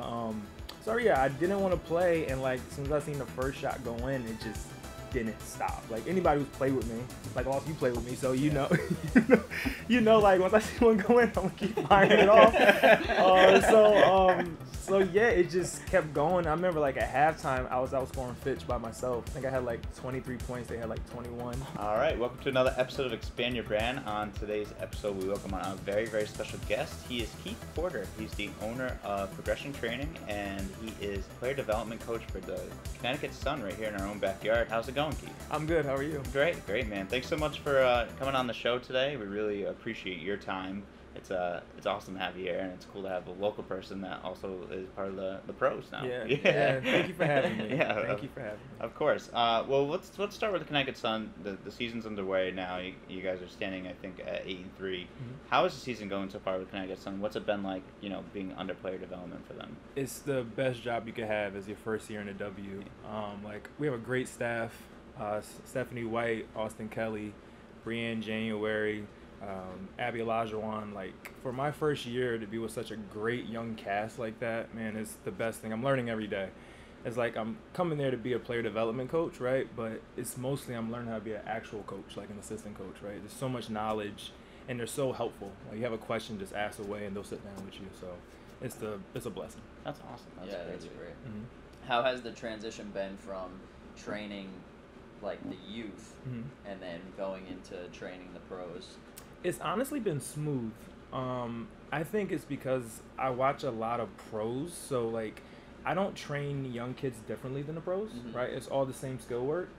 But so yeah, I didn't want to play, and like as soon as I seen the first shot go in, it just didn't stop. Like anybody who's played with me, like also you play with me, so you know, like once I see one go in, I'm gonna keep firing it off. So yeah, it just kept going. I remember like at halftime, I was outscoring Fitch by myself. I think I had like 23 points. They had like 21. All right, welcome to another episode of Expand Your Brand. On today's episode, we welcome on a very, very special guest. He is Keith Porter. He's the owner of Progession Training, and he is player development coach for the Connecticut Sun right here in our own backyard. How's it going, Keith? I'm good. How are you? Great, man. Thanks so much for coming on the show today. We really appreciate your time. It's awesome to have you here, and it's cool to have a local person that also is part of the pros now. Yeah. Thank you for having me. Yeah, Thank you for having me. Of course. Well, let's start with the Connecticut Sun. The season's underway now. You guys are standing, I think, at 8-3. Mm-hmm. How is the season going so far with Connecticut Sun? What's it been like, being under player development for them? It's the best job you could have as your first year in the W. Like we have a great staff. Stephanie White, Austin Kelly, Brianne January, Abby Olajuwon. Like for my first year to be with such a great young cast like that, man, is the best thing. I'm learning every day. It's like I'm coming there to be a player development coach, right? But it's mostly I'm learning how to be an actual coach, like an assistant coach, right? There's so much knowledge, and they're so helpful. Like you have a question, just ask away, and they'll sit down with you. So it's a blessing. That's awesome. That's great. Mm-hmm. How has the transition been from training like the youth and then going into training the pros? It's honestly been smooth. I think it's because I watch a lot of pros, so like I don't train young kids differently than the pros, right? It's all the same skill work.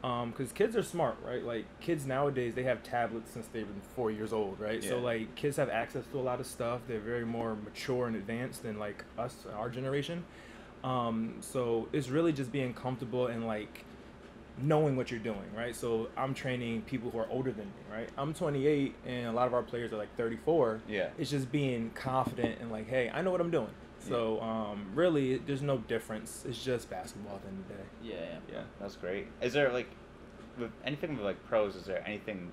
Because kids are smart, right? Like kids nowadays, they have tablets since they've been 4 years old, right? Yeah. So like kids have access to a lot of stuff. They're very more mature and advanced than like us, our generation. So it's really just being comfortable and like knowing what you're doing, right? So I'm training people who are older than me, right? I'm 28 and a lot of our players are like 34. Yeah. It's just being confident and like, hey, I know what I'm doing. So really, there's no difference. It's just basketball at the end of the day. Yeah. That's great. Is there like, with anything with like pros, is there anything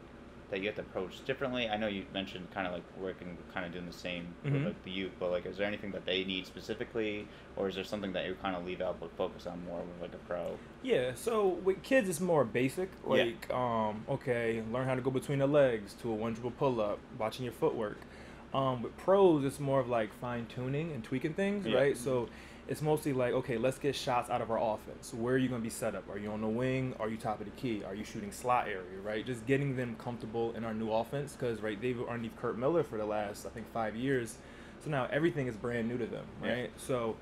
that you have to approach differently? I know you mentioned kind of like working, kind of doing the same with like the youth, but like, is there anything that they need specifically, or is there something that you kind of leave out but focus on more with like a pro? Yeah, so with kids it's more basic, like okay, learn how to go between the legs to a one dribble pull up, watching your footwork. With pros it's more of like fine tuning and tweaking things, right? So it's mostly like, okay, let's get shots out of our offense. Where are you going to be set up? Are you on the wing? Are you top of the key? Are you shooting slot area, right? Just getting them comfortable in our new offense because, right, they've been underneath Kurt Miller for the last, I think, 5 years. So now everything is brand new to them, right? Yeah. So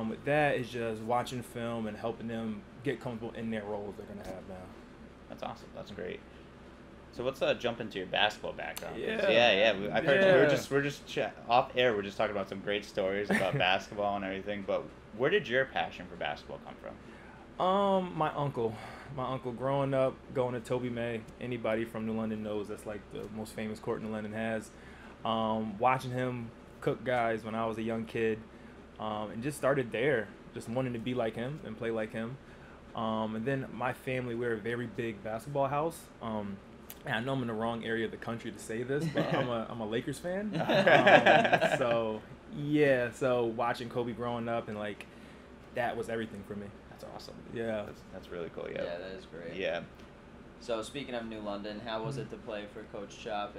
with that, it's just watching film and helping them get comfortable in their roles they're going to have now. That's awesome. That's great. So let's jump into your basketball background. Yeah. I've heard we're just off air. We're just talking about some great stories about basketball and everything. But where did your passion for basketball come from? My uncle growing up, going to Toby May. Anybody from New London knows that's like the most famous court New London has. Watching him cook guys when I was a young kid, and just started there, just wanting to be like him and play like him. And then my family, we're a very big basketball house. And I know I'm in the wrong area of the country to say this, but I'm a Lakers fan. So watching Kobe growing up and like that was everything for me. That's awesome. Yeah, that's really cool. Yeah, that is great. Yeah. So speaking of New London, how was it to play for Coach Chop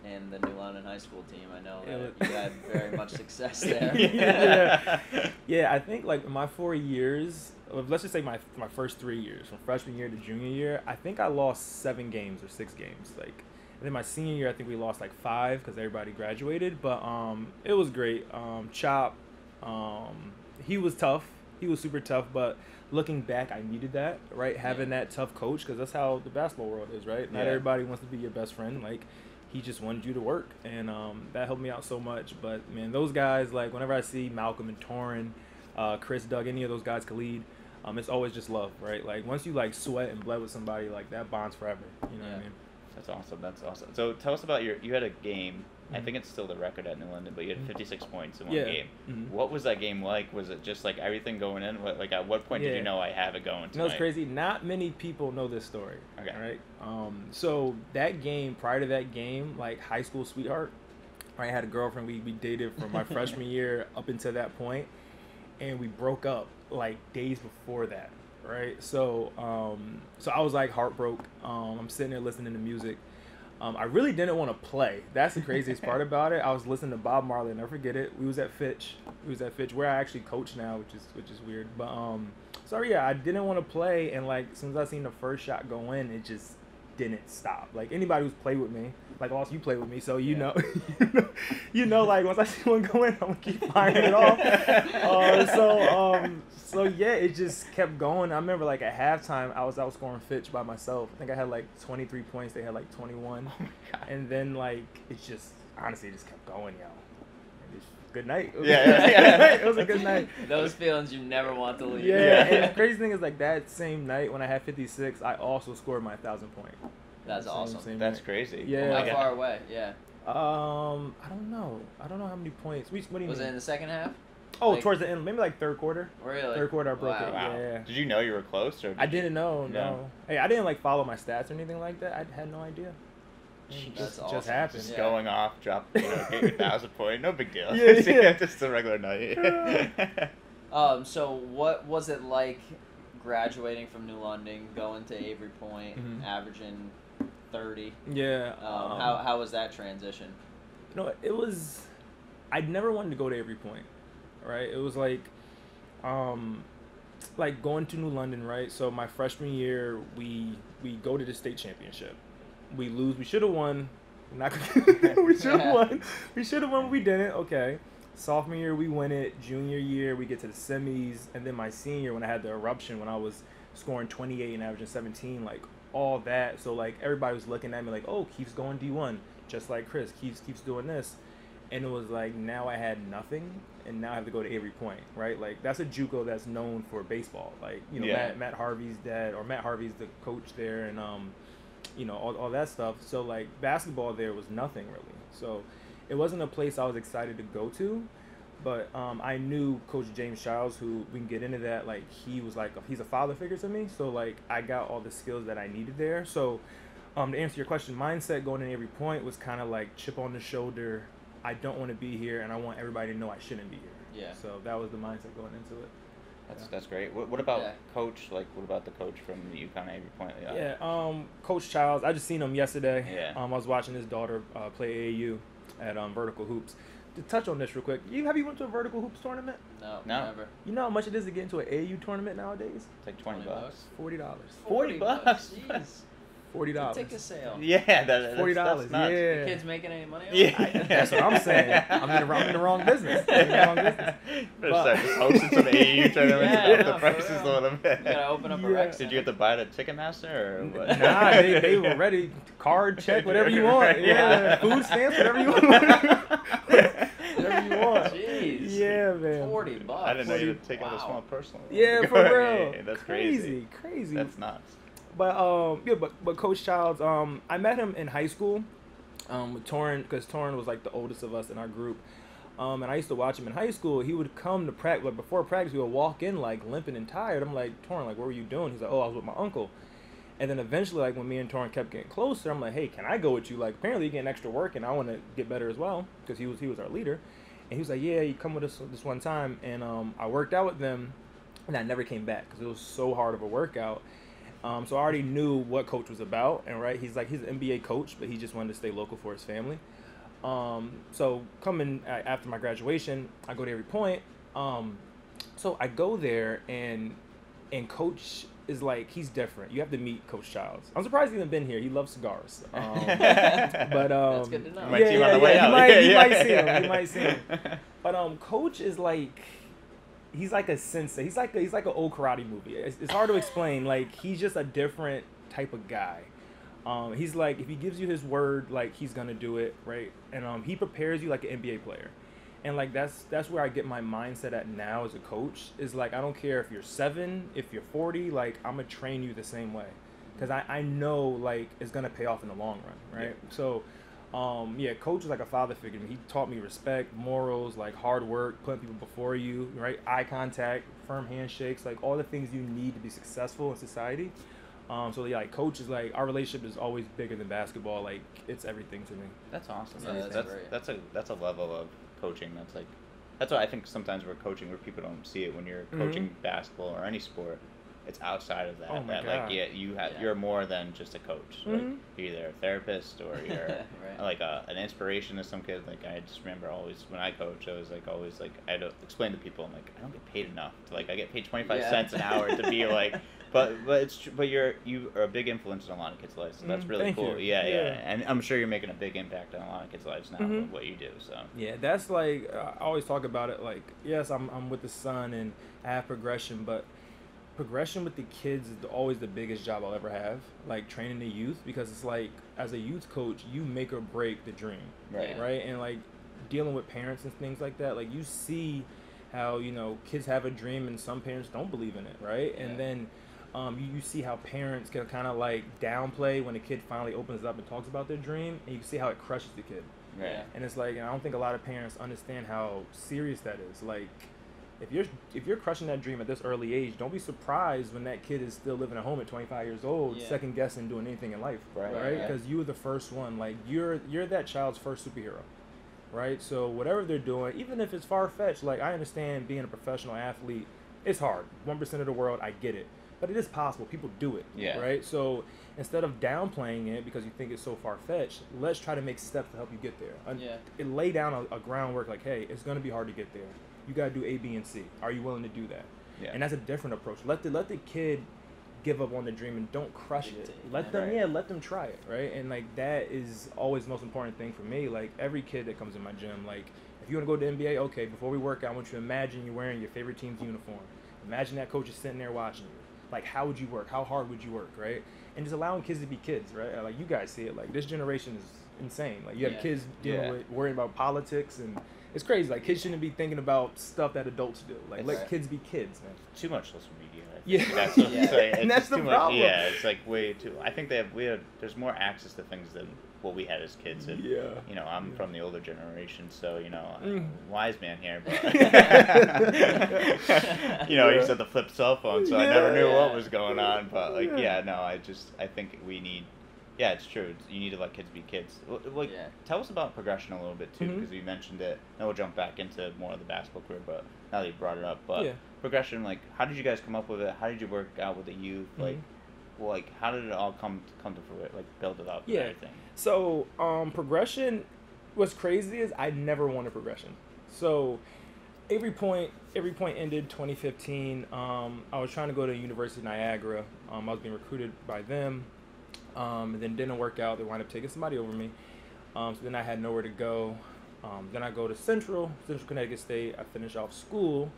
and the New London high school team? I know that you had very much success there. Yeah. I think like my 4 years, let's just say my first 3 years, from freshman year to junior year, I think I lost 7 games or 6 games. Like, and then my senior year, I think we lost like 5 because everybody graduated. But it was great. Chop, he was tough. He was super tough, but looking back, I needed that, right? Having that tough coach, because that's how the basketball world is, right? Not everybody wants to be your best friend. Like, he just wanted you to work, and that helped me out so much. But, man, those guys, like, whenever I see Malcolm and Torrin, Chris, Doug, any of those guys, Khalid, it's always just love, right? Like, once you, like, sweat and bled with somebody, like, that bonds forever. You know what I mean? That's awesome. So tell us about you had a game. I think it's still the record at New London, but you had 56 points in one game. What was that game like? Was it just like everything going in? Like at what point did you know I have it going tonight? You know, it's crazy. Not many people know this story. Okay. Right. So that game, prior to that game, like high school sweetheart, I had a girlfriend. We dated from my freshman year up until that point. and we broke up like days before that, right? So so I was like heartbroken. I'm sitting there listening to music. I really didn't want to play. That's the craziest part about it. I was listening to Bob Marley. I'll never forget it. We was at Fitch. Where I actually coach now, which is weird. But so yeah, I didn't want to play, and like as soon as I seen the first shot go in, it just didn't stop. Like anybody who's played with me, like also you play with me, so you know, like once I see one go in, I'm gonna keep firing it off. So yeah, it just kept going. I remember like at halftime, I was outscoring Fitch by myself. I think I had like 23 points. They had like 21. Oh my God. And then like it just honestly it just kept going, yo. Good night. It was a good night. Those feelings you never want to leave. Yeah. And the crazy thing is like that same night when I had 56, I also scored my 1,000 point. That's awesome. That's crazy. Yeah. How far away? Yeah. I don't know. I don't know how many points. What do you Was mean? it in the second half? Oh, like, towards the end, maybe like third quarter. Really? Third quarter, I broke it. Wow. Yeah. Did you know you were close, or? I didn't know. No. Hey, I didn't like follow my stats or anything like that. I had no idea. That's awesome. Just happened. Just going off, get your 1,000 point, no big deal. Yeah. Just a regular night. So what was it like graduating from New London, going to Avery Point, averaging 30? Yeah. How was that transition? You know, it was. I'd never wanted to go to Avery Point, right? It was like going to New London, right? So my freshman year, we go to the state championship. We lose. We should have won. We should have won. We should have won. We didn't. Okay. Sophomore year, we win it. Junior year, we get to the semis. And then my senior, when I had the eruption, when I was scoring 28 and averaging 17, like all that. So like everybody was looking at me like, oh, Keith's going D1, just like Chris. Keith's doing this. And it was like now I had nothing, and now I have to go to Avery Point, right? Like that's a JUCO that's known for baseball. Like Matt Harvey's dad, or Matt Harvey's the coach there, and all that stuff. So like basketball there was nothing really. So it wasn't a place I was excited to go to, but I knew Coach James Childs, who we can get into that. Like he's a father figure to me. So like I got all the skills that I needed there. So to answer your question, mindset going in Avery Point was kind of like chip on the shoulder. I don't want to be here, and I want everybody to know I shouldn't be here. Yeah. So that was the mindset going into it. That's great. What about coach? Like, what about the coach from the UConn Avery Point? Coach Childs. I just seen him yesterday. Yeah. I was watching his daughter play AAU at Vertical Hoops. To touch on this real quick, have you went to a Vertical Hoops tournament? No, never. You know how much it is to get into an AAU tournament nowadays? It's like $20. $40. $40. Jeez. $40. Ticket sale. Yeah, that's $40. That's nuts. Yeah. The kids making any money? That's what I'm saying. I'm in the wrong business. Start just hosting some AAU tournaments. The prices a little bit. You gotta open up a rec. Did you have to buy it at Ticketmaster or what? Nah, they were ready. Card, check, whatever you want. Yeah. Food stamps, whatever you want. Whatever you want. Jeez. Yeah, man. $40. I didn't know you would take out a small personal. Yeah, for real. Yeah, that's crazy. That's nuts. But Coach Childs, I met him in high school, with Torrin, because Torrin was like the oldest of us in our group, and I used to watch him in high school. He would come to practice, like before practice, he would walk in like limping and tired. I'm like, Torrin, like what were you doing? He's like, oh, I was with my uncle. And then eventually, like when me and Torrin kept getting closer, I'm like, hey, can I go with you? Like apparently you're getting extra work, and I want to get better as well, because he was our leader. And he was like, yeah, you come with us this one time, and I worked out with them, and I never came back because it was so hard of a workout. So I already knew what Coach was about, and he's an NBA coach, but he just wanted to stay local for his family. So coming after my graduation, I go to Avery Point. So I go there, and Coach is like, he's different. You have to meet Coach Childs. I'm surprised he hasn't been here. He loves cigars. But that's good to know. You might see him on the way out. He might see him. But Coach is like, he's like a sensei. He's like an old karate movie. It's hard to explain. Like he's just a different type of guy. He's like, if he gives you his word, like he's gonna do it, right? And he prepares you like an NBA player. And like that's where I get my mindset at now as a coach. Is like I don't care if you're 7, if you're 40, like I'm gonna train you the same way, because I know like it's gonna pay off in the long run, right? Yeah. So. Coach is like a father figure to me. He taught me respect, morals, like hard work, putting people before you, right? Eye contact, firm handshakes, like all the things you need to be successful in society. Like Coach is like, our relationship is always bigger than basketball. Like it's everything to me. That's awesome. Yeah, that's great. That's a level of coaching that's like That's why I think sometimes we're coaching where people don't see it when you're coaching basketball or any sport. It's outside of that. Oh my that God. like you're more than just a coach. Like, you're either a therapist or you're Right. like an inspiration to some kid. Like I just remember always when I coach, I was like always like I had to explain to people. I'm like I don't get paid enough. Like I get paid 25 cents an hour to be like. But you are a big influence on a lot of kids' lives. So that's really Thank cool. you. Yeah, Yeah. and I'm sure you're making a big impact on a lot of kids' lives now with what you do. So Yeah, that's like I always talk about it. Like, yes, I'm with the Sun and I have progression, but progression with the kids is always the biggest job I'll ever have. Like training the youth, because it's like as a youth coach, you make or break the dream, Right. right? And like dealing with parents and things like that, like you see how kids have a dream and some parents don't believe in it, right? And then you see how parents can kind of like downplay when a kid finally opens up and talks about their dream, and you can see how it crushes the kid. Right. And it's like, and I don't think a lot of parents understand how serious that is. Like, if you're crushing that dream at this early age, don't be surprised when that kid is still living at home at 25 years old, second guessing doing anything in life, right? Because you were the first one. Like, you're that child's first superhero, right? So whatever they're doing, even if it's far fetched, like I understand being a professional athlete, it's hard. 1% of the world, I get it. But it is possible. People do it, right? So instead of downplaying it because you think it's so far-fetched, let's try to make steps to help you get there. And lay down a groundwork like, hey, it's going to be hard to get there. You got to do A, B, and C. Are you willing to do that? And that's a different approach. Let the kid give up on the dream and don't crush it. Let them try it, right? And like that is always the most important thing for me. Like every kid that comes in my gym, like if you want to go to the NBA, okay, before we work out, I want you to imagine you're wearing your favorite team's uniform. Imagine that coach is sitting there watching you. Like, how would you work? How hard would you work, right? And just allowing kids to be kids, right? Like, you guys see it. Like, this generation is insane. Like, you have kids worrying about politics, and it's crazy. Like, kids shouldn't be thinking about stuff that adults do. Like, let kids be kids, man. Too much social media. Yeah. And that's the problem. Yeah, it's like way too. I think there's more access to things than what we had as kids. And, I'm from the older generation, so, wise man here, but, I used to have the flip cell phone, so I never knew what was going on, but, I think we need, it's true, you need to let kids be kids. Like, tell us about progression a little bit, too, because you mentioned it, and we'll jump back into more of the basketball career, but now that you brought it up, but progression, like, how did you guys come up with it? How did you work out with the youth? Like, how did it all come to fruition? Like, build it up and everything? So, progression, what's crazy is I never wanted progression. So, every point ended 2015. I was trying to go to University of Niagara. I was being recruited by them. And then didn't work out. They wound up taking somebody over me. So then I had nowhere to go. Then I go to Central Connecticut State. I finish off school.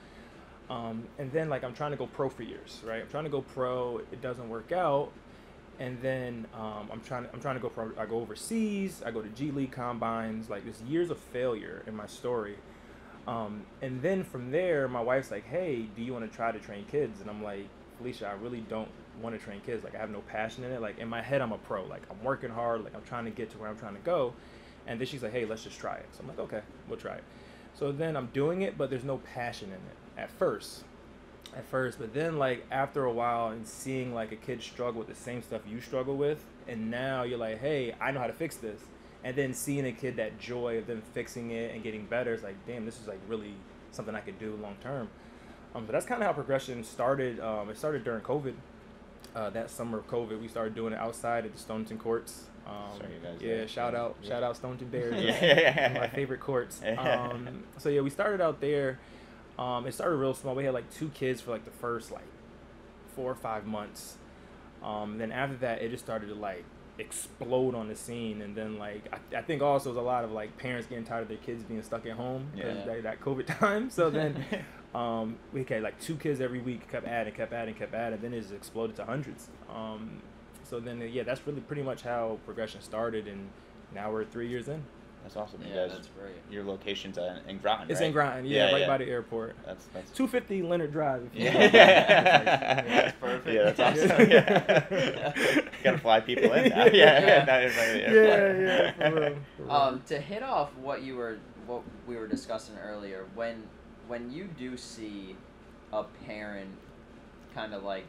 And then like I'm trying to go pro for years, right? I'm trying to go pro. It doesn't work out. And then I'm trying to go pro. I go overseas. I go to G League combines. Like there's years of failure in my story. And then from there, my wife's like, "Hey, do you want to try to train kids?" And I'm like, "Felicia, I really don't want to train kids. Like I have no passion in it. Like in my head, I'm a pro. Like I'm working hard. Like I'm trying to get to where I'm trying to go." And then she's like, "Hey, let's just try it." So I'm like, "Okay, we'll try it." So then I'm doing it, but there's no passion in it at first. But then like after a while and seeing like a kid struggle with the same stuff you struggle with, and now you're like, "Hey, I know how to fix this." And then seeing a kid, that joy of them fixing it and getting better, it's like, damn, this is like really something I could do long term. But that's kind of how progression started. It started during COVID. That summer of COVID, we started doing it outside at the Stonington courts. Shout out Stonington Bears. One of my favorite courts. So yeah, we started out there. It started real small. We had like 2 kids for like the first like 4 or 5 months. Then after that, it just started to like explode on the scene. And then like I think also there's a lot of like parents getting tired of their kids being stuck at home because that COVID time. So then we had like 2 kids every week, kept adding. Then it just exploded to hundreds. So then that's really pretty much how progression started, and now we're 3 years in. That's awesome. Yeah, you guys, that's great. Your location's in Groton, It's right? in Groton, right by the airport. That's 250 Leonard Drive. That's perfect. Yeah, that's awesome. You gotta fly people in now. Not everybody at the airport. For real. To hit off what we were discussing earlier, when you do see a parent kind of like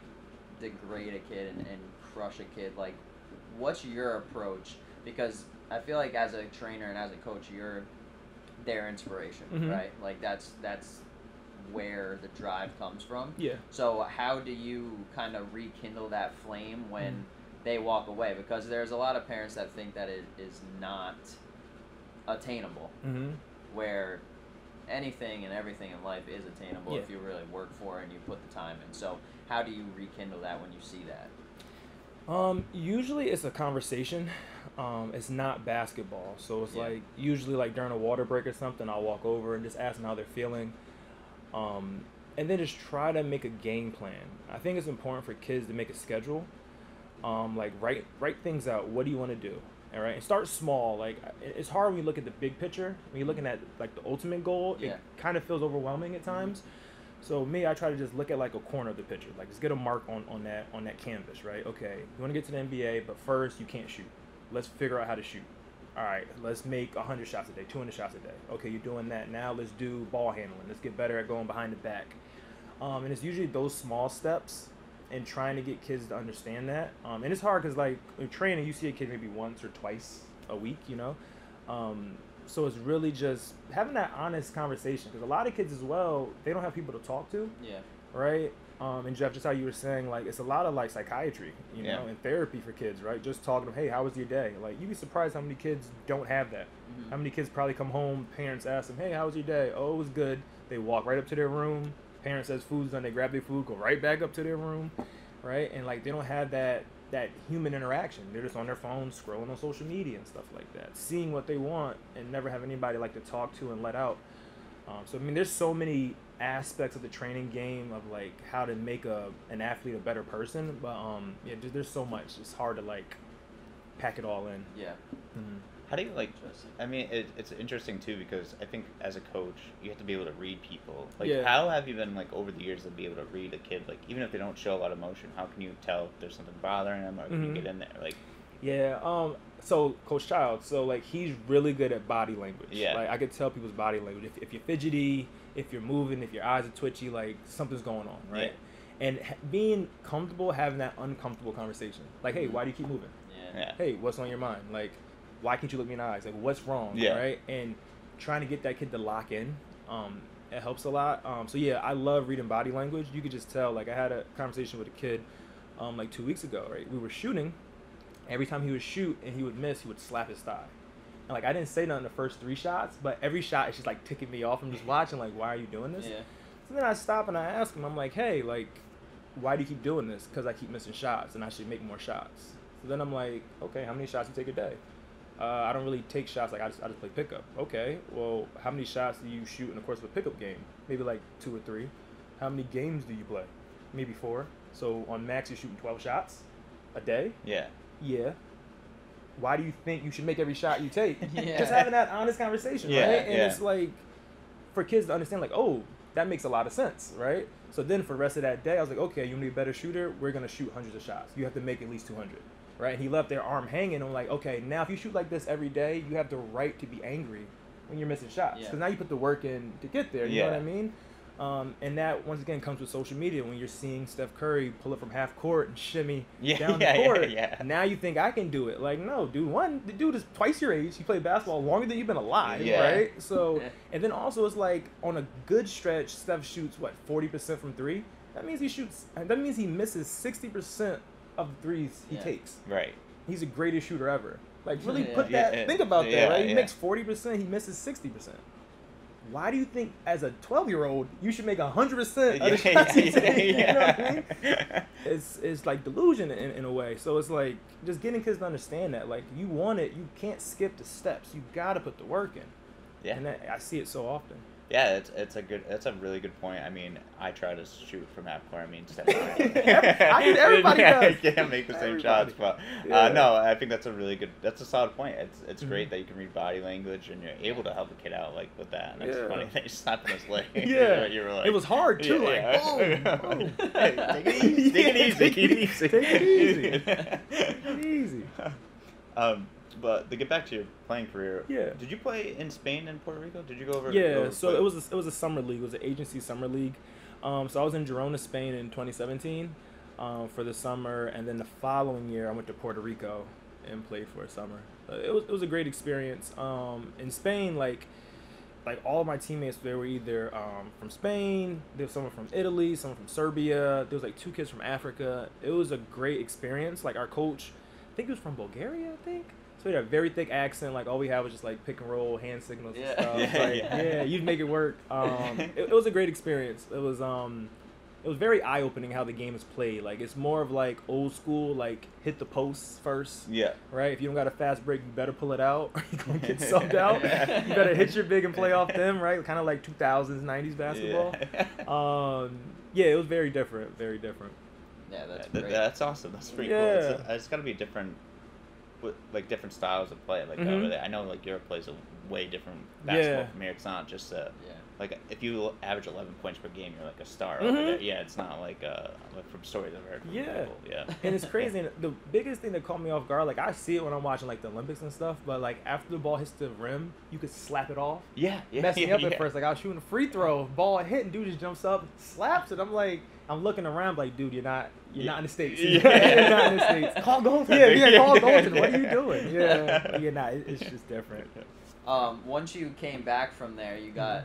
degrade a kid and crush a kid, like what's your approach? Because I feel like as a trainer and as a coach, you're their inspiration, Mhm. right? Like that's where the drive comes from. Yeah. So how do you kind of rekindle that flame when they walk away? Because there's a lot of parents that think that it is not attainable, where anything and everything in life is attainable if you really work for it and you put the time in. So how do you rekindle that when you see that? Usually it's a conversation. It's not basketball. So it's like usually like during a water break or something, I'll walk over and just ask them how they're feeling. And then just try to make a game plan. I think it's important for kids to make a schedule. Like write things out. What do you want to do? All right, and start small. Like it's hard when you look at the big picture. When you're looking at like the ultimate goal, it kind of feels overwhelming at times. So me, I try to just look at like a corner of the picture. Like just get a mark on that canvas, right? Okay, you want to get to the NBA, but first you can't shoot. Let's figure out how to shoot. All right, let's make 100 shots a day, 200 shots a day. Okay, you're doing that. Now let's do ball handling. Let's get better at going behind the back. And it's usually those small steps and trying to get kids to understand that. And it's hard because like in training, you see a kid maybe once or twice a week, you know? So it's really just having that honest conversation because a lot of kids as well, they don't have people to talk to. Yeah. Right? And Jeff, just how you were saying, like, it's a lot of, like, psychiatry, you know, and therapy for kids, right? Just talking to them, hey, how was your day? Like, you'd be surprised how many kids don't have that. How many kids probably come home, parents ask them, hey, how was your day? Oh, it was good. They walk right up to their room. Parents says food's done. They grab their food, go right back up to their room, right? And, like, they don't have that human interaction. They're just on their phone, scrolling on social media and stuff like that, seeing what they want and never have anybody, like, to talk to and let out. So, I mean, there's so many aspects of the training game of like how to make an athlete a better person, but there's so much. It's hard to like pack it all in. How do you like, I mean, it's interesting too because I think as a coach you have to be able to read people. Like how have you been like over the years to be able to read a kid, like even if they don't show a lot of emotion, how can you tell if there's something bothering them or can you get in there like? So Coach Child, so like he's really good at body language. Like I could tell people's body language. If you're fidgety, if you're moving, if your eyes are twitchy, like something's going on, right? And being comfortable having that uncomfortable conversation. Like, hey, why do you keep moving? Hey, what's on your mind? Like, why can't you look me in the eyes? Like, what's wrong? Right? And trying to get that kid to lock in, it helps a lot. So I love reading body language. You could just tell. Like I had a conversation with a kid, like 2 weeks ago, right? We were shooting. Every time he would shoot and he would miss, he would slap his thigh. And like I didn't say nothing the first 3 shots, but every shot is just like ticking me off. I'm just watching like, why are you doing this? So then I stop and I ask him, I'm like, hey, like, why do you keep doing this? Because I keep missing shots and I should make more shots. So then I'm like, okay, how many shots do you take a day? I don't really take shots. Like I just play pickup. Okay, well, how many shots do you shoot in the course of a pickup game? Maybe like 2 or 3. How many games do you play? Maybe 4. So on max, you're shooting 12 shots a day. Yeah. Why do you think you should make every shot you take? Just having that honest conversation, right? And it's like, for kids to understand, like, oh, that makes a lot of sense, right? So then for the rest of that day, I was like, okay, you want to be a better shooter? We're going to shoot hundreds of shots. You have to make at least 200, right? And he left their arm hanging. I'm like, okay, now if you shoot like this every day, you have the right to be angry when you're missing shots. Because now you put the work in to get there, you know what I mean? And that, once again, comes with social media. When you're seeing Steph Curry pull up from half court and shimmy down the court, now you think I can do it. Like, no, dude, the dude is twice your age. He played basketball longer than you've been alive, right? So, and then also it's like, on a good stretch, Steph shoots, 40% from 3? That means he misses 60% of the threes he takes. Right. He's the greatest shooter ever. Like, really think about that, right? He makes 40%, he misses 60%. Why do you think, as a 12-year-old, you should make 100% of the shots you take? You know what I mean? It's like delusion in a way. So it's like just getting kids to understand that, like, you want it, you can't skip the steps. You got to put the work in. And I see it so often. Yeah, that's a really good point. I mean, I try to shoot from half court. I mean, everybody does. I can't make the same shots, but no, I think that's a solid point. It's great that you can read body language and you're able to help a kid out like with that. And it's funny that you slapped him his leg. You were like, it was hard too. Boom. Hey, take it easy. Take it easy. But to get back to your playing career, did you play in Spain and Puerto Rico? Did you go over? So it was a summer league. It was an agency summer league. So I was in Girona, Spain in 2017 for the summer, and then the following year I went to Puerto Rico and played for a summer. It was a great experience. In Spain, like, like all of my teammates, they were either from Spain, there was someone from Italy, someone from Serbia, there was like 2 kids from Africa. It was a great experience. Like our coach, I think he was from Bulgaria, I think. So he had a very thick accent. Like all we had was just like pick and roll, hand signals and stuff. Yeah, you'd make it work. It was a great experience. It was very eye-opening how the game is played. Like, it's more of, like, old school, like, hit the posts first. Yeah. Right? If you don't got a fast break, you better pull it out or you're going to get subbed out. You better hit your big and play off them, right? Kind of like 2000s, 90s basketball. Yeah, it was very different. Very different. Yeah, that's great. That's awesome. That's pretty cool. It's got to be different, different styles of play. Like, over there. I know, like, Europe plays a way different basketball from here. It's not just like, if you average 11 points per game, you're like a star over there. Yeah, it's not like from stories I've heard from people. Yeah. And it's crazy. And the biggest thing that caught me off guard, like, I see it when I'm watching, like, the Olympics and stuff, but, like, after the ball hits the rim, you could slap it off. Yeah. Messed me up at first. Like, I was shooting a free throw, ball hit, and dude just jumps up, slaps it. I'm like, I'm looking around like, dude, you're not in the States. You're not in the States. Call goaltending. Yeah, call goaltending. What are you doing? Yeah, it's just different. Once you came back from there, you got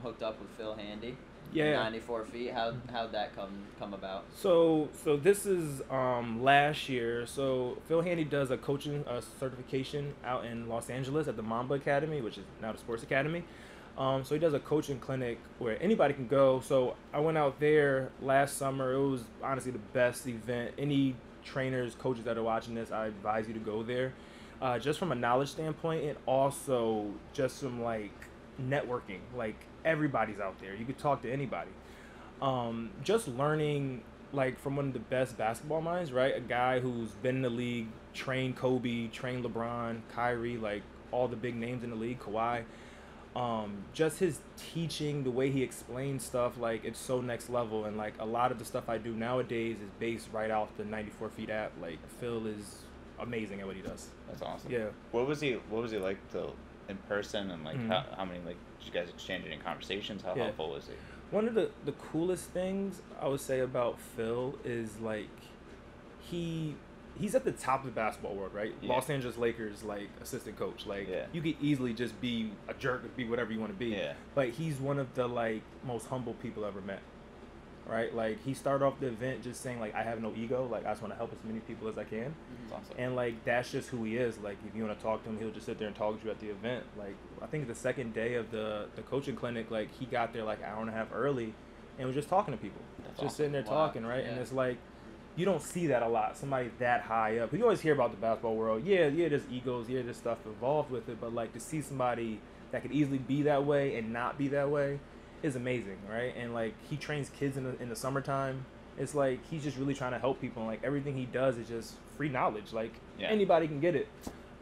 hooked up with Phil Handy. Yeah. 94 feet. How'd that come about? So this is last year. So Phil Handy does a coaching certification out in Los Angeles at the Mamba Academy, which is now the Sports Academy. So he does a coaching clinic where anybody can go. So I went out there last summer. It was honestly the best event. Any trainers, coaches that are watching this, I advise you to go there. Just from a knowledge standpoint, and also just from like networking. Like everybody's out there. You could talk to anybody. Just learning like from one of the best basketball minds, right? A guy who's been in the league, trained Kobe, trained LeBron, Kyrie, like all the big names in the league, Kawhi. Just his teaching, the way he explains stuff, like it's so next level. And like a lot of the stuff I do nowadays is based right off the 94 Feet app. Like Phil is amazing at what he does. That's awesome. Yeah. What was he like in person, and like how many like did you guys exchange any conversations? How helpful was he? One of the coolest things I would say about Phil is like he's at the top of the basketball world, right? Yeah. Los Angeles Lakers, like, assistant coach. Like, you could easily just be a jerk, be whatever you want to be. Yeah. But he's one of the, like, most humble people I've ever met, right? Like, he started off the event just saying, like, I have no ego. Like, I just want to help as many people as I can. That's awesome. And, like, that's just who he is. Like, if you want to talk to him, he'll just sit there and talk to you at the event. Like, I think the second day of the coaching clinic, like, he got there, like, an hour and a half early and was just talking to people. That's just awesome. Sitting there talking, right? Yeah. And it's like, you don't see that a lot. Somebody that high up. You always hear about the basketball world. Yeah, there's egos. Yeah, there's stuff involved with it. But, like, to see somebody that could easily be that way and not be that way is amazing, right? And, like, he trains kids in the summertime. It's like he's just really trying to help people. And, like, everything he does is just free knowledge. Like, anybody can get it.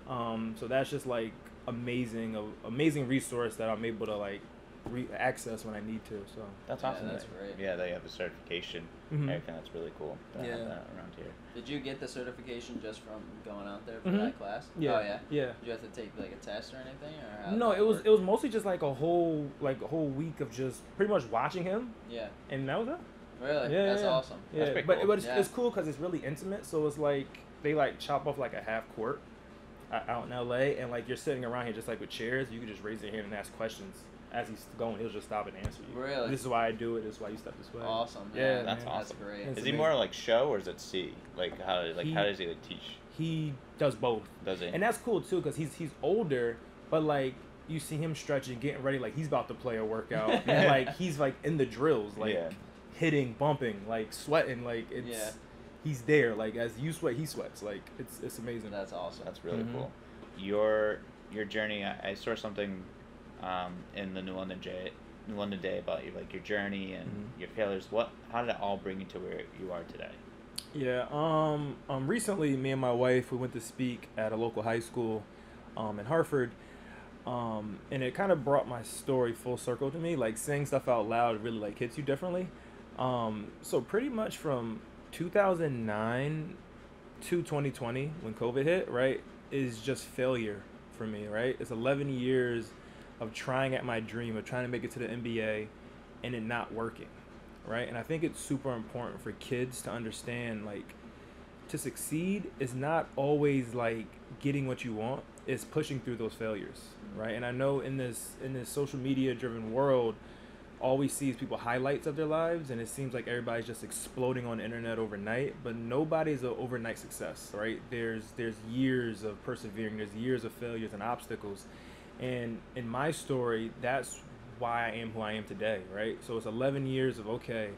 So that's just, like, amazing resource that I'm able to, like, access when I need to. So that's awesome. That's great. Yeah, they have a certification. Everything. That's really cool. Have that around here. Did you get the certification just from going out there for that class? Yeah. Oh yeah. Yeah. Did you have to take like a test or anything, or how no? It was mostly just like a whole week of just pretty much watching him. Yeah. And that was it. Really? Yeah. That's awesome. Yeah. That's but cool. But it's cool because it's really intimate. So it's like they like chop off like a half court out in LA, and like you're sitting around here just like with chairs. You can just raise your hand and ask questions. As he's going, he'll just stop and answer you. Really? This is why I do it. This is why you step this way. Awesome. Yeah, that's man. awesome. That's great. Is amazing. he more like show or is it see? Like how does he like teach? He does both. Does he? And that's cool too because he's older, but like you see him stretching, getting ready, like he's about to play a workout, and like he's like in the drills, like hitting, bumping, like sweating, like it's he's there. Like as you sweat, he sweats. Like it's amazing. That's awesome. That's really cool. Your journey. I saw something in the New London Day about your journey and your failures. How did it all bring you to where you are today? Yeah. Recently, me and my wife, we went to speak at a local high school, in Hartford, and it kind of brought my story full circle to me. Like saying stuff out loud really like hits you differently. So pretty much from 2009 to 2020, when COVID hit, right, is just failure for me. Right, it's 11 years of trying at my dream of trying to make it to the NBA and it not working, right? And I think it's super important for kids to understand, like, to succeed is not always like getting what you want. is pushing through those failures, right? And I know in this social media driven world, all we see is people highlights of their lives, and it seems like everybody's just exploding on the internet overnight, but nobody's an overnight success, right? There's years of persevering, there's years of failures and obstacles. And in my story, that's why I am who I am today, right? So it's 11 years of, okay,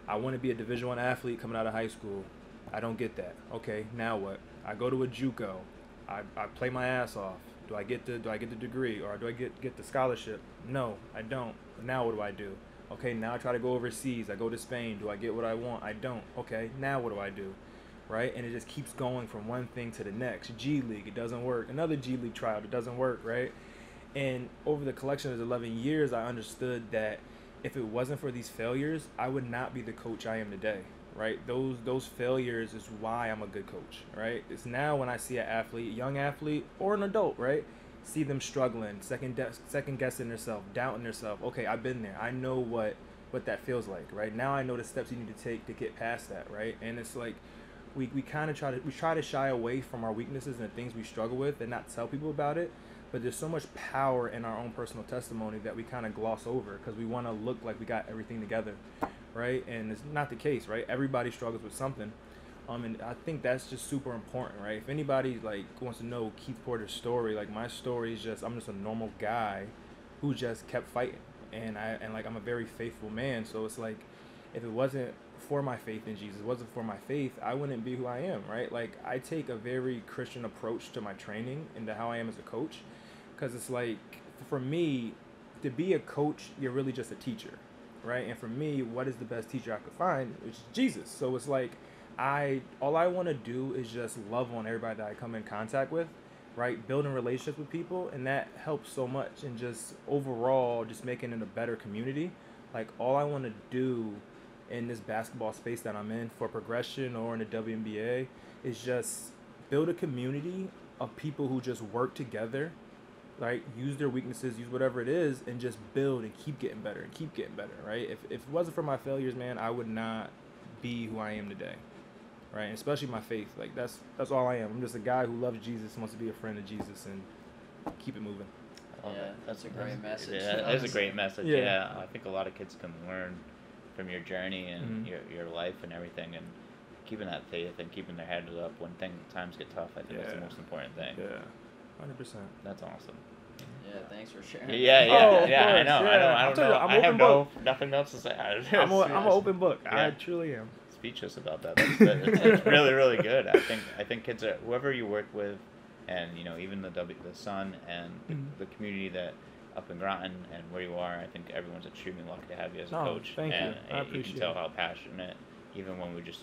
I want to be a Division I athlete coming out of high school. I don't get that. Okay, now what? I go to a JUCO. I play my ass off. Do I get the degree, or do I get the scholarship? No, I don't. Now what do I do? Okay, now I try to go overseas. I go to Spain. Do I get what I want? I don't. Okay, now what do I do? Right? And it just keeps going from one thing to the next. G League, it doesn't work. Another G League tryout, it doesn't work, right? And over the collection of 11 years, I understood that if it wasn't for these failures, I would not be the coach I am today, right? Those failures is why I'm a good coach, right? It's now when I see an athlete, young athlete, or an adult, right? See them struggling, second guessing themselves, doubting themselves. Okay, I've been there. I know what that feels like, right? Now I know the steps you need to take to get past that, right? And it's like we kind of try to shy away from our weaknesses and the things we struggle with and not tell people about it. But there's so much power in our own personal testimony that we kind of gloss over because we want to look like we got everything together, right? And it's not the case, right? Everybody struggles with something. And I think that's just super important, right? If anybody like wants to know Keith Porter's story, like my story is just, I'm just a normal guy who just kept fighting. And I'm a very faithful man. So it's like, if it wasn't for my faith in Jesus, it wasn't for my faith, I wouldn't be who I am, right? Like I take a very Christian approach to my training and to how I am as a coach. Because it's like, for me, to be a coach, you're really just a teacher, right? And for me, what is the best teacher I could find? It's Jesus. So it's like, all I want to do is just love on everybody that I come in contact with, right? Building relationships with people, and that helps so much. And just overall, just making it a better community. Like, all I want to do in this basketball space that I'm in for Progression or in the WNBA is just build a community of people who just work together, right? Use their weaknesses, use whatever it is, and just build and keep getting better and keep getting better, right? If it wasn't for my failures, man, I would not be who I am today, right? And especially my faith. Like, that's all I am. I'm just a guy who loves Jesus, wants to be a friend of Jesus, and keep it moving. Yeah, that's a great message. Yeah, that is a great message. Yeah, I think a lot of kids can learn from your journey and your life and everything, and keeping that faith and keeping their heads up when times get tough. I think that's the most important thing. Yeah. 100%. That's awesome. Yeah, thanks for sharing. I know. I don't know. I have nothing else to say. I'm an open book. Yeah. I truly am. Speechless about that. It's really, really good. I think kids are, whoever you work with, and even the Sun and the community that up in Groton and where you are, I think everyone's extremely lucky to have you as a coach. Thank you. I appreciate. You can tell how passionate, even when we just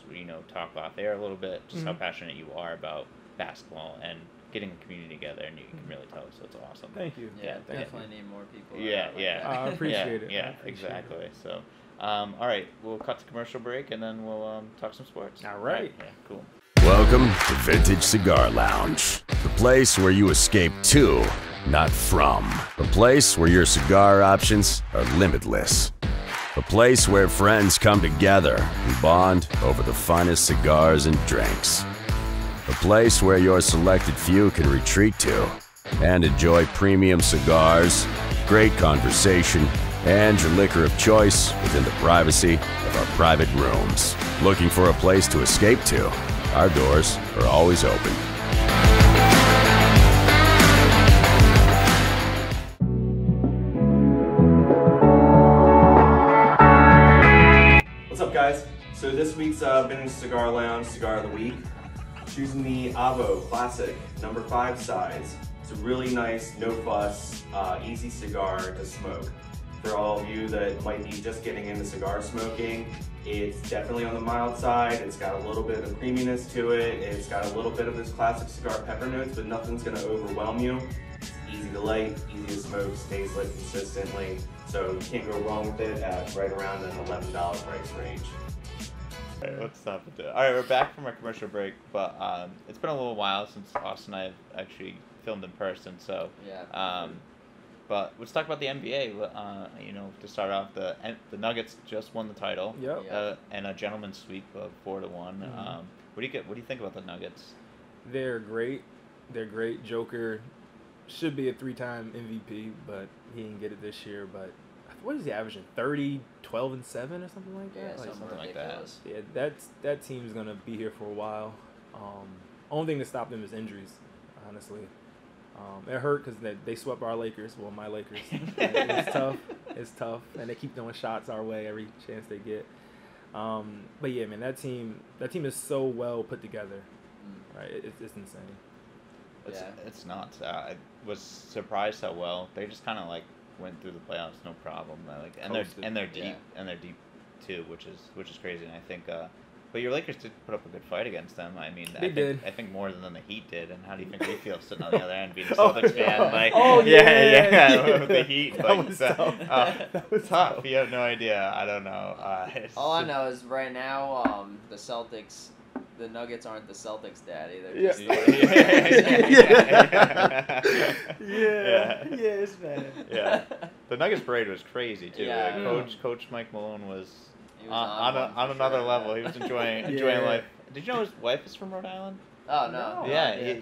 talk off air a little bit, just how passionate you are about basketball and getting a community together, and you can really tell. So it's awesome. Thank you. Yeah, definitely need more people. I appreciate it. Yeah, exactly. So, all right, we'll cut to commercial break, and then we'll talk some sports. All right. Yeah, cool. Welcome to Vintage Cigar Lounge, the place where you escape to, not from. A place where your cigar options are limitless. A place where friends come together and bond over the finest cigars and drinks. A place where your selected few can retreat to and enjoy premium cigars, great conversation, and your liquor of choice within the privacy of our private rooms. Looking for a place to escape to? Our doors are always open. What's up, guys? So this week's Vintage Cigar Lounge Cigar of the Week. Choosing the Avo Classic number 5 size. It's a really nice, no fuss, easy cigar to smoke. For all of you that might be just getting into cigar smoking, it's definitely on the mild side. It's got a little bit of creaminess to it. It's got a little bit of this classic cigar pepper notes, but nothing's gonna overwhelm you. It's easy to light, easy to smoke, stays lit consistently. So you can't go wrong with it at right around an $11 price range. All right, let's stop it there. All right, we're back from our commercial break, but it's been a little while since Austin and I have actually filmed in person. So, but let's talk about the NBA. To start off, the Nuggets just won the title. Yep. And a gentleman's sweep of 4-1. Mm-hmm. What do you think about the Nuggets? They're great. They're great. Joker should be a 3-time MVP, but he didn't get it this year. But what is he averaging? 30, 12, and 7 or something like that? Yeah, Like, something like that. ridiculous. yeah, that team's gonna be here for a while. Only thing that stopped them is injuries, honestly. It hurt because they swept our Lakers. Well, my Lakers. It's tough. It's tough, and they keep throwing shots our way every chance they get. But yeah, man, that team is so well put together. Right, it's insane. It's nuts. I was surprised how well they just kind of like went through the playoffs, no problem. Like, and they're deep, and they're deep too, which is crazy. And I think, but your Lakers did put up a good fight against them. I mean, I think more than the Heat did. And how do you think we feel sitting on the other end being a Celtics fan? Like, with the Heat, that was tough. That was tough. You have no idea. I don't know. All I know is right now, the Celtics. The Nuggets aren't the Celtics' daddy. They're just it's bad. Yeah, the Nuggets parade was crazy too. Yeah. Like, Coach Mike Malone was He was on another sure. level. He was enjoying life. Did you know his wife is from Rhode Island? Oh no. Yeah,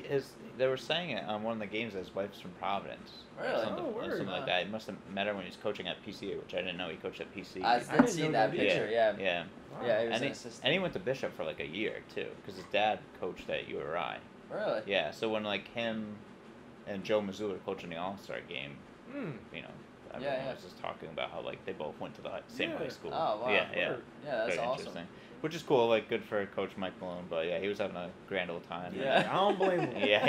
they were saying it on one of the games that his wife's from Providence. Really? Something like that. He must have met her when he was coaching at PCA, which I didn't know he coached at PC. I didn't did see know that that. picture. Yeah. Yeah. Wow. Yeah, he was And an he, assistant. and he went to Bishop for like a year too, because his dad coached at URI. Really? Yeah, so when like him and Joe Mazzulla were coaching the All-Star game, you know, everyone was just talking about how like they both went to the same high school. Oh wow. Yeah. Yeah, that's Very awesome. interesting. Which is cool, like good for Coach Mike Malone, but yeah, he was having a grand old time. Yeah. I don't blame him. Yeah.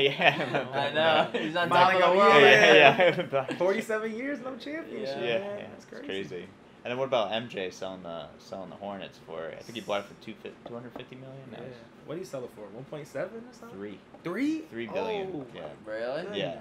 I know. He's on top Finally of the got world. Yeah. 47 years, no championship. Yeah. man. It's crazy. And then what about MJ selling the Hornets for? I think he bought it for $250 million. Yeah. What do you sell it for? 1.7 or something? 3 3 billion. Oh, Yeah. Really? Yeah.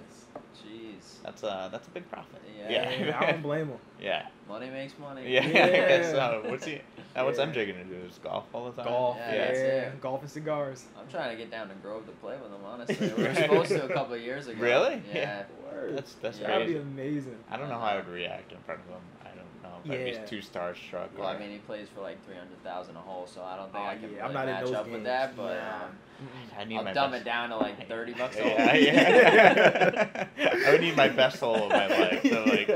Jeez. That's a big profit. Yeah. I don't blame him. Yeah. Money makes money. Yeah. Yeah. I guess so. What's Yeah. MJ gonna do? Just golf all the time? Golf, Yeah, that's it. golf and cigars. I'm trying to get down to Grove to play with him. Honestly, we were supposed to a couple of years ago. Really? Yeah. Word. That's That'd crazy. be amazing. I don't know how I would react in front of him. I don't know if I'd Yeah. be too starstruck. Well, or- I mean, he plays for like $300,000 a hole, so I don't think Oh, I can yeah, really I'm not in match those up with games. that. But I need I'll my dumb best. it down to like $30 a hole. Yeah. I would need my best hole of my life. So like,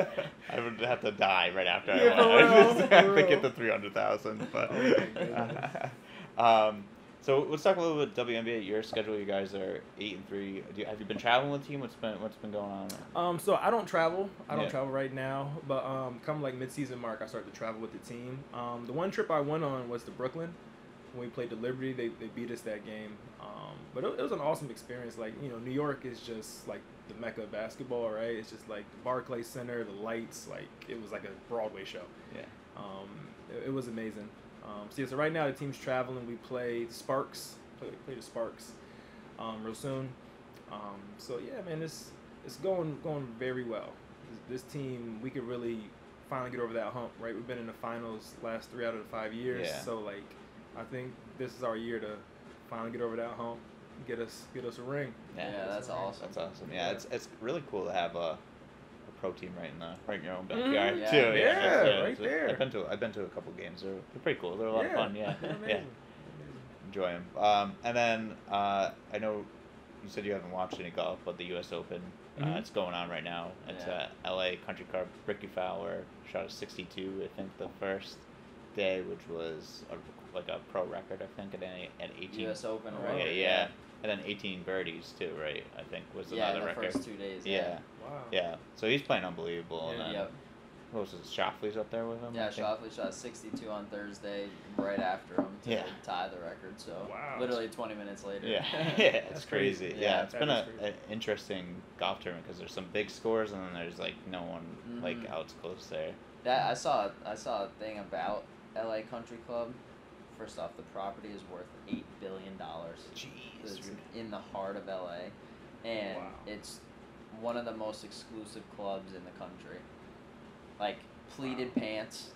I would have to die right after Yeah, I for won. real, I just for have to real. get the 300,000. But Oh my goodness. so let's talk a little bit WNBA. Your schedule. You guys are 8-3. Have you been traveling with the team? What's been going on? So I don't travel. I don't Yeah. travel right now. But come like mid-season mark, I start to travel with the team. The one trip I went on was to Brooklyn. When we played the Liberty, they beat us that game. But it was an awesome experience. Like, you know, New York is just like the mecca of basketball, right? It's just like the Barclays Center, the lights, like it was like a Broadway show. Yeah. It was amazing. So right now the team's traveling. We play the Sparks. Play the Sparks real soon. So yeah, man, it's going very well. This team, we could really finally get over that hump, right? We've been in the finals last 3 out of the 5 years. Yeah. So like, I think this is our year to finally get over that hump, get us a ring. Yeah, that's awesome. That's awesome. Yeah, it's really cool to have a pro team right in your own backyard Yeah. too. Yeah, right there. I've been to a couple games. They're pretty cool. They're a lot of fun. Yeah. They're Yeah. amazing. Enjoy them. And then I know you said you haven't watched any golf, but the U.S. Open, Mhm. it's going on right now. It's Yeah. L.A. Country Club. Ricky Fowler shot a 62, I think, the first day, which was like a pro record, I think, at 18. U.S. Open, Oh, right? Yeah. And then 18 birdies too, right? I think was Yeah, another in the record. first 2 days. Yeah. Wow. Yeah. So he's playing unbelievable. And then Yep. what was it? Shoffley's up there with him. Yeah, I think? Shoffley shot 62 on Thursday, right after him to Yeah. tie the record. So Wow. literally 20 minutes later. Yeah, yeah, it's That's crazy. crazy. Yeah, Yeah, it's that been is an crazy. interesting golf tournament because there's some big scores and then there's like no one like Mhm. else close there. That I saw a thing about LA Country Club. First off, the property is worth $8 billion. Jeez. It's in the heart of LA, and Wow. it's one of the most exclusive clubs in the country. Like pleated pants,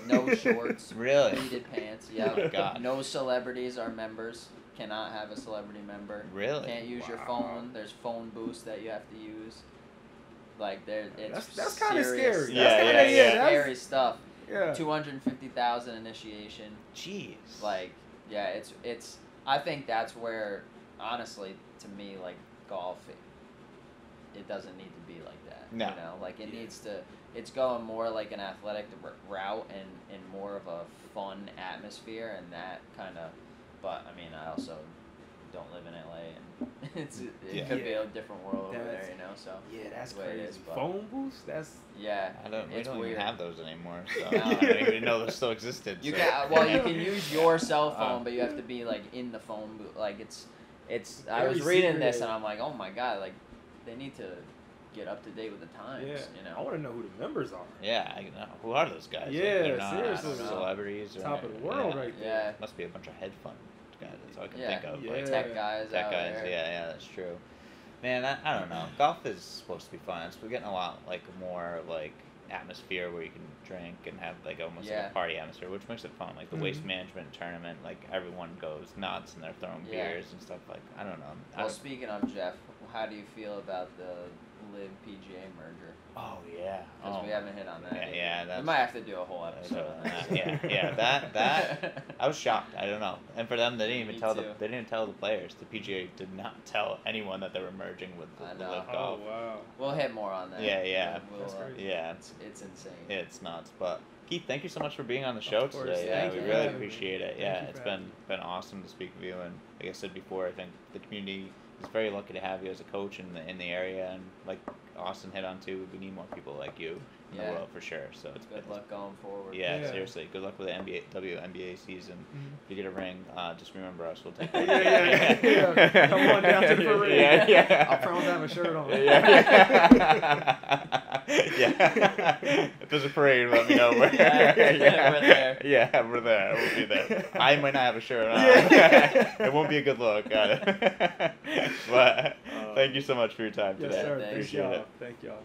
no shorts. Really? Pleated pants. Oh Yeah. my God. No celebrities are members. Cannot have a celebrity member. Really? Can't use your Wow. phone. There's phone booths that you have to use. Like it's That's kinda serious scary. Yeah, stuff. yeah, It's yeah. Scary stuff. Yeah. 250,000 initiation. Jeez. Like, yeah, it's. I think that's where, honestly, to me, like golf it doesn't need to be like that. No. You know, like it needs to. It's going more like an athletic route and more of a fun atmosphere and that kind of. But I mean, I also don't live in LA, and it could be a different world over there, you know. So yeah, that's the way crazy. it is, but Phone booths, that's We don't weird. even have those anymore. So No. I didn't even know those still existed. You so. can you can use your cell phone, but you have to be like in the phone booth. Like it's. I was Very reading this secretive. and I'm like, oh my god, like they need to get up to date with the times. yeah. You know. I want to know who the members are. Yeah, I know. Who are those guys? Yeah, they're not seriously. celebrities. Or, Top of the world right there. Yeah. Must be a bunch of head fund guys. That's all I can Yeah. think of. Yeah. Like, Tech guys. tech out guys. there. Yeah, that's true. Man, I don't know. Golf is supposed to be fun. We're getting a lot like more like atmosphere where you can drink and have like almost like a party atmosphere, which makes it fun. Like the waste management tournament, like everyone goes nuts and they're throwing beers and stuff. Like I don't know. Well, speaking of Jeff, how do you feel about the Live PGA merger? Oh yeah. Because we haven't hit on that. Yeah, yeah. That's, we might have to do a whole episode on that. yeah. That I was shocked. I don't know. And for them, they didn't even tell too. they didn't tell the players. The PGA did not tell anyone that they were merging with the I know. Live Oh Golf. wow. We'll hit more on that. Yeah. We'll, That's crazy. Yeah. It's insane. It's nuts. But Keith, thank you so much for being on the show Of course. today. Thank Yeah, you we for really having me. appreciate it. Thank Yeah, you it's for been having awesome to speak with you. And like I said before, I think the community is very lucky to have you as a coach in the area. And like Austin hit on too, we need more people like you in the world for sure. So it's Good luck going forward. Yeah, Yeah. seriously. Good luck with the WNBA season. If you get a ring, just remember us. We'll take it. Yeah. Come on down to the parade. Yeah. I'll promise to have a shirt on. Yeah. If there's a parade, let me know. We're there. Yeah, we're there. We'll be there. I might not have a shirt on. It won't be a good look. But thank you so much for your time Yes, today. sir. Thank Thank Appreciate y'all. it. Thank y'all.